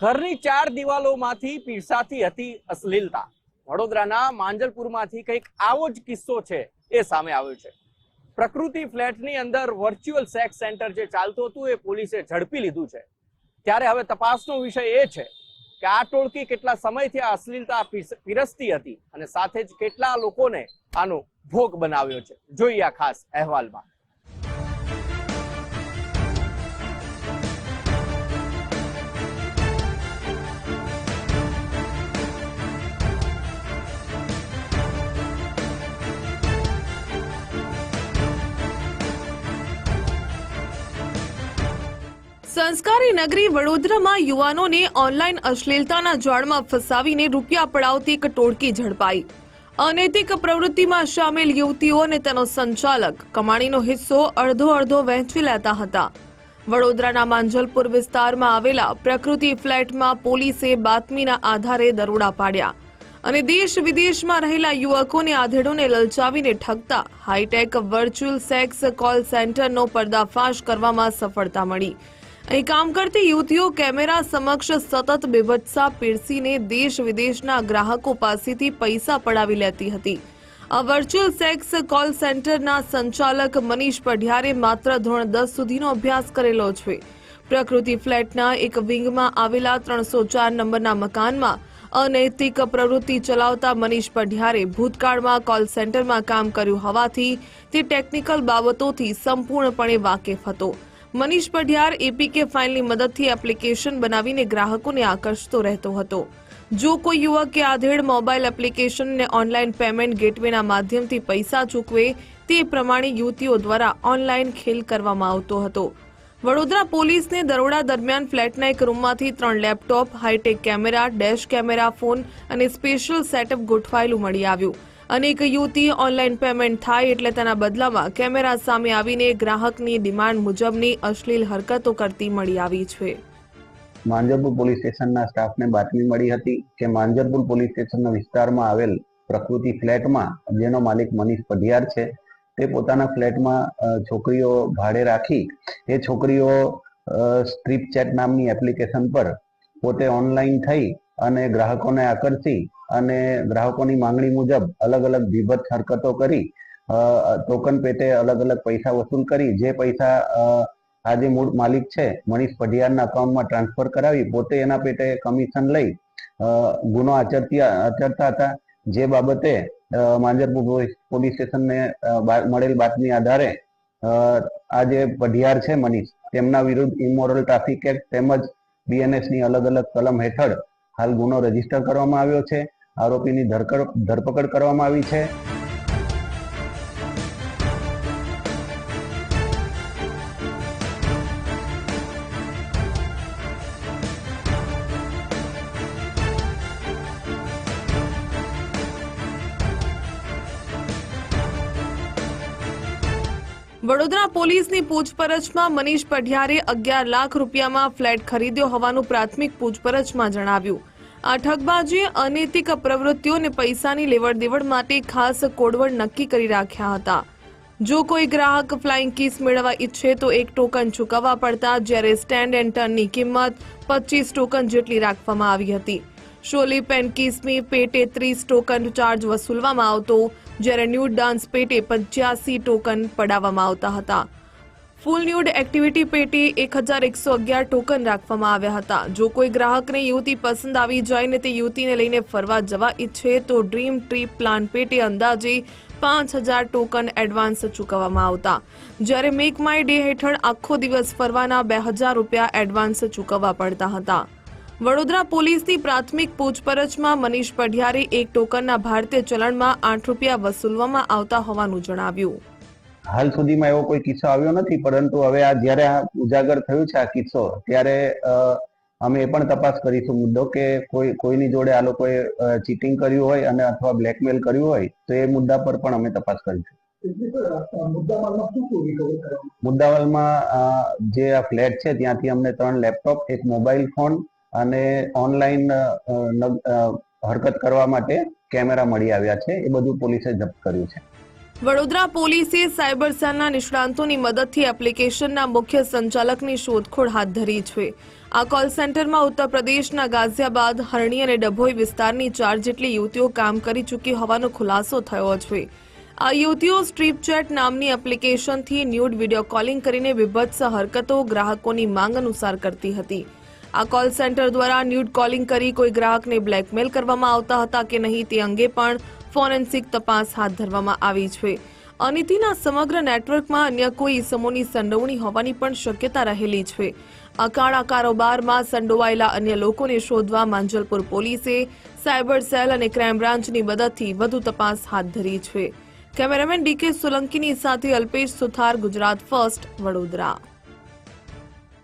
ઘરની ચાર દિવાલોમાંથી પીરસાતી હતી અશ્લીલતા। વડોદરાના માંજલપુરમાંથી કંઈક આવો જ કિસ્સો છે એ સામે આવ્યો છે। પ્રકૃતિ ફ્લેટની અંદર વર્ચ્યુઅલ સેક્સ સેન્ટર જે ચાલતું હતું એ પોલીસે ઝડપી લીધું છે। ત્યારે હવે તપાસનો વિષય એ છે કે આ ટોળકી કેટલા સમયથી આ અશ્લીલતા પીરસતી હતી અને સાથે જ કેટલા લોકોને આનો ભોગ બનાવ્યો છે। જોઈએ આ ખાસ અહેવાલમાં। સંસ્કારી નગરી વડોદરામાં યુવાનોને ઓનલાઈન અશ્લીલતાના જાળમાં ફસાવીને રૂપિયા પડાવતી એક ટોળકી ઝડપાઈ। અનૈતિક પ્રવૃત્તિમાં સામેલ યુવતીઓ અને તેનો સંચાલક કમાણીનો હિસ્સો અડધો વહેંચી લેતા હતા। વડોદરાના માંજલપુર વિસ્તારમાં આવેલા પ્રકૃતિ ફ્લેટમાં પોલીસે બાતમીના આધારે દરોડા પાડ્યા અને દેશ વિદેશમાં રહેલા યુવકોને આધેડોને લલચાવીને ઠગતા હાઈટેક વર્ચ્યુઅલ સેક્સ કોલ સેન્ટરનો પર્દાફાશ કરવામાં સફળતા મળી। અહીં કામ કરતી યુવતીઓ કેમેરા સમક્ષ સતત બેભત્સા પીરસીને દેશ વિદેશના ગ્રાહકો પાસેથી પૈસા પડાવી લેતી હતી। આ વર્ચ્યુઅલ સેક્સ કોલ સેન્ટરના સંચાલક મનીષ પઢિયારે માત્ર ધોરણ 10 સુધીનો અભ્યાસ કરેલો છે। પ્રકૃતિ ફ્લેટના એક વિંગમાં આવેલા 304 નંબરના મકાનમાં અનૈતિક પ્રવૃત્તિ ચલાવતા મનીષ પઢિયારે ભૂતકાળમાં કોલ સેન્ટરમાં કામ કર્યું હોવાથી તે ટેકનિકલ બાબતોથી સંપૂર્ણપણે વાકેફ હતો। મનીષ પઢિયાર એપીકે ફાઇલની મદદથી એપ્લિકેશન બનાવીને ગ્રાહકોને આકર્ષતો રહેતો હતો। જો કોઈ યુવક કે આધેડ મોબાઈલ એપ્લિકેશન અને ઓનલાઈન પેમેન્ટ ગેટવેના માધ્યમથી પૈસા ચૂકવે તે પ્રમાણે યુવતીઓ દ્વારા ઓનલાઈન ખેલ કરવામાં આવતો હતો। વડોદરા પોલીસને દરોડા દરમિયાન ફ્લેટના એક રૂમમાંથી 3 laptop, hi-tech camera, dash camera, phone અને સ્પેશિયલ સેટઅપ ગોઠવાયેલું મળી આવ્યું। અનેક યુવતી ઓનલાઈન પેમેન્ટ થાય એટલે તેના બદલામાં કેમેરા સામે આવીને ગ્રાહકની ડિમાન્ડ મુજબની અશ્લીલ હરકતો કરતી મળી આવી છે। માંજલપુર પોલીસ સ્ટેશનના સ્ટાફને બાતમી મળી હતી કે માંજલપુર પોલીસ સ્ટેશનના વિસ્તારમાં આવેલ પ્રકૃતિ ફ્લેટમાં જેનો માલિક મનીષ પઢિયાર છે તે પોતાના ફ્લેટમાં છોકરીઓ ભાડે રાખી એ છોકરીઓ સ્ટ્રીપ ચેટ નામની એપ્લિકેશન પર પોતે ઓનલાઈન થઈ અને ગ્રાહકોને આકર્ષી અને ગ્રાહકોની માંગણી મુજબ અલગ અલગ વિભત્સ હરકતો કરી ટોકન પેટે અલગ અલગ પૈસા વસૂલ કરી જે પૈસા આ જે મૂળ માલિક છે મનીષ પઢિયારના અકાઉન્ટમાં ટ્રાન્સફર કરાવી પોતે એના પેટે કમિશન લઈ ગુનો આચરતા હતા। જે બાબતે માંજલપુર પોલીસ સ્ટેશનને મળેલ બાતમી આધારે આ જે પઢિયાર છે મનીષ તેમના વિરુદ્ધ ઇમોરલ ટ્રાફિક એક્ટ તેમજ બીએનએસની અલગ અલગ કલમ હેઠળ હાલ ગુનો રજીસ્ટર કરવામાં આવ્યો છે। આરોપીની ધરપકડ કરવામાં આવી છે। વડોદરા પોલીસની પૂછપરછમાં મનીષ પઢિયારે 11 લાખ રૂપિયામાં ફ્લેટ ખરીદ્યો હોવાનું પ્રાથમિક પૂછપરછમાં જણાવ્યું। આ ઠગબાજી અનૈતિક પ્રવૃત્તિઓ અને પૈસાની લેવડ દેવડ માટે ખાસ કોડવર્ડ નક્કી કરી રાખ્યા હતા। જો કોઈ ગ્રાહક ફ્લાઇંગ કિસ મેળવવા ઈચ્છે તો 1 ટોકન ચૂકવવા પડતા, જ્યારે સ્ટેન્ડ એન્ડ ટર્નની કિંમત 25 ટોકન જેટલી રાખવામાં આવી હતી। શોલી પેન કિસમી પેટે 30 ટોકન ચાર્જ વસૂલવામાં આવતો, જ્યારે ન્યૂડ ડાન્સ પેટે 85 ટોકન પડાવવામાં આવતા હતા। ફૂલ ન્યૂડ એક્ટિવિટી પેટે 1111 ટોકન રાખવામાં આવ્યા હતા। જો કોઈ ગ્રાહકને યુવતી પસંદ આવી જાય ને તે યુવતીને લઈને ફરવા જવા ઈચ્છે તો ડ્રીમ ટ્રીપ પ્લાન પેટે અંદાજે 5000 ટોકન એડવાન્સ ચૂકવવામાં આવતા, જ્યારે મેક માય ડે હેઠળ આખો દિવસ ફરવાના 2000 રૂપિયા એડવાન્સ ચૂકવવા પડતા હતા। વડોદરા પોલીસની પ્રાથમિક પૂછપરછમાં મનીષ પઢિયારે 1 ટોકનના ભારતીય ચલણમાં 8 રૂપિયા વસૂલવામાં આવતા હોવાનું જણાવ્યું। હાલ સુધીમાં એવો કોઈ કિસ્સો આવ્યો નથી, પરંતુ હવે આ જ્યારે ઉજાગર થયું છે આ કિસ્સો ત્યારે અમે એ પણ તપાસ કરીશું મુદ્દો કે કોઈની જોડે આ લોકોએ ચીટિંગ કર્યું હોય અને અથવા બ્લેકમેલ કર્યું હોય તો એ મુદ્દા પર પણ અમે તપાસ કરીશું। મુદ્દામાલમાં જે આ ફ્લેટ છે ત્યાંથી અમને 3 લેપટોપ, 1 મોબાઈલ ફોન અને ઓનલાઈન હરકત કરવા માટે કેમેરા મળી આવ્યા છે। એ બધું પોલીસે જપ્ત કર્યું છે। વડોદરા પોલીસે સાયબર સેલના નિષ્ણાંતોની મદદથી એપ્લિકેશનના મુખ્ય સંચાલકની શોધખોળ હાથ ધરી છે. આ કોલ સેન્ટરમાં ઉત્તર પ્રદેશના ગાઝિયાબાદ, હરણી અને ડભોઈ વિસ્તારની 4 જેટલી યુવતીઓ કામ કરી ચૂકી હોવાનો ખુલાસો થયો છે. આ યુવતીઓ સ્ટ્રીપ ચેટ નામની એપ્લિકેશનથી ન્યૂડ વિડીયો કોલિંગ કરીને વિભત્સ હરકતો ગ્રાહકોની માંગ અનુસાર કરતી હતી. આ કોલ સેન્ટર દ્વારા ન્યૂડ કોલિંગ કરી કોઈ ગ્રાહકને બ્લેકમેલ કરવામાં આવતા હતા કે નહીં તે અંગે પણ ફોરેન્સિક તપાસ હાથ ધરવામાં આવી છે. અનિતિના સમગ્ર નેટવર્કમાં અન્ય કોઈ ઇસમોની સંડોવણી હોવાની પણ શક્યતા રહેલી છે. આ કાળા કારોબારમાં સંડોવાયેલા અન્ય લોકોને શોધવા માંજલપુર પોલીસે સાયબર સેલ અને ક્રાઇમ બ્રાન્ચની મદદથી વધુ તપાસ હાથ ધરી છે. કેમેરામેન ડીકે સોલંકીની સાથે અલ્પેશ સુથાર, ગુજરાત ફર્સ્ટ, વડોદરા.